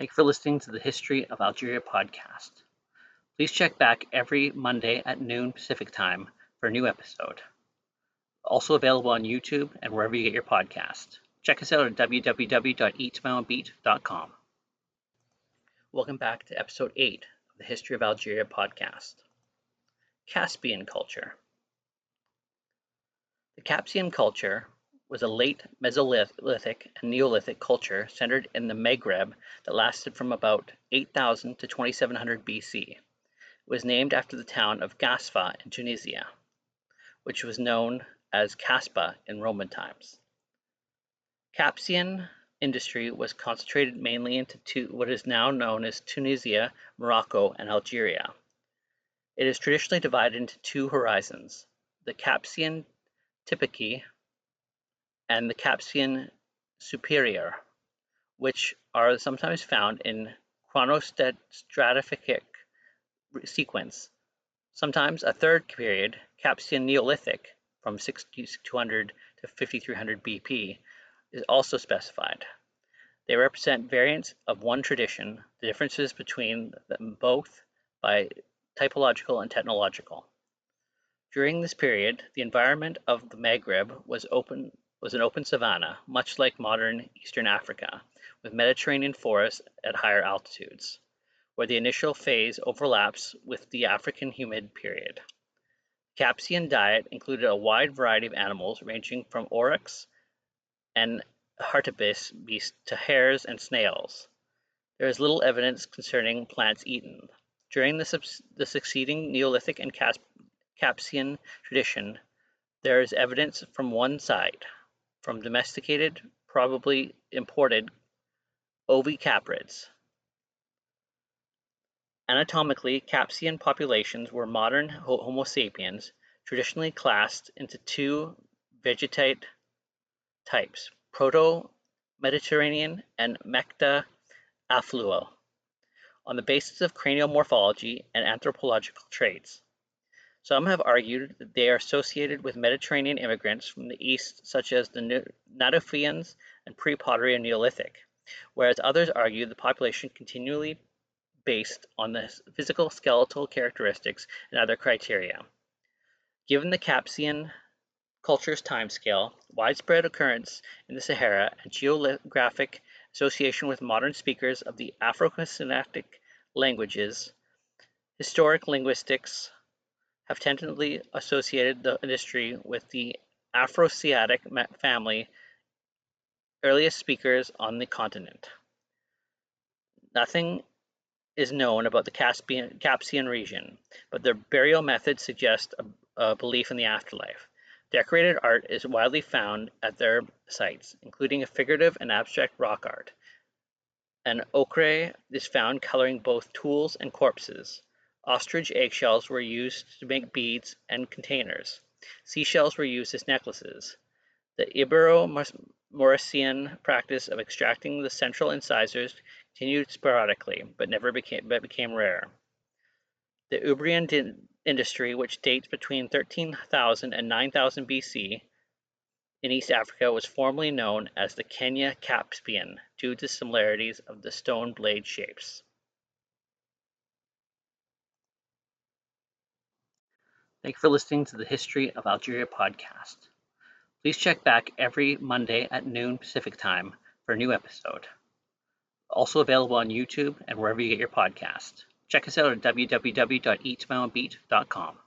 Thank you for listening to the History of Algeria podcast. Please check back every Monday at noon Pacific time for a new episode. Also available on YouTube and wherever you get your podcast. Check us out at www.eatmyownbeat.com. Welcome back to episode 8 of the History of Algeria podcast. Caspian Culture. The Capsian culture was a late Mesolithic and Neolithic culture centered in the Maghreb that lasted from about 8000 to 2700 BC. It was named after the town of Gasfa in Tunisia, which was known as Caspa in Roman times. Capsian industry was concentrated mainly into what is now known as Tunisia, Morocco, and Algeria. It is traditionally divided into two horizons, the Capsian Typici and the Capsian Superior, which are sometimes found in chronostratigraphic sequence. Sometimes a third period, Capsian Neolithic, from 6200 to 5300 BP, is also specified. They represent variants of one tradition, the differences between them both by typological and technological. During this period, the environment of the Maghreb was an open savanna, much like modern Eastern Africa, with Mediterranean forests at higher altitudes, where the initial phase overlaps with the African humid period. Capsian diet included a wide variety of animals ranging from oryx and hartebeest to hares and snails. There is little evidence concerning plants eaten. During the succeeding Neolithic and Capsian tradition, there is evidence from one side, from domesticated, probably imported, ovicaprids. Anatomically, Capsian populations were modern Homo sapiens, traditionally classed into two vegetate types, Proto-Mediterranean and Mecta affluo, on the basis of cranial morphology and anthropological traits. Some have argued that they are associated with Mediterranean immigrants from the east, such as the Natufians and pre-Pottery Neolithic, whereas others argue the population continually based on the physical skeletal characteristics and other criteria. Given the Capsian culture's timescale, widespread occurrence in the Sahara, and geographic association with modern speakers of the Afro-Semitic languages, historic linguistics have tentatively associated the industry with the Afroasiatic family, earliest speakers on the continent. Nothing is known about the Capsian region, but their burial methods suggest a belief in the afterlife. Decorated art is widely found at their sites, including a figurative and abstract rock art. An ochre is found coloring both tools and corpses. Ostrich eggshells were used to make beads and containers. Seashells were used as necklaces. The Ibero-Mauritian practice of extracting the central incisors continued sporadically, but became rare. The Umbrian industry, which dates between 13,000 and 9,000 BC in East Africa, was formerly known as the Kenya Caspian due to similarities of the stone blade shapes. Thank you for listening to the History of Algeria podcast. Please check back every Monday at noon Pacific time for a new episode. Also available on YouTube and wherever you get your podcast. Check us out at www.eatmyownbeat.com.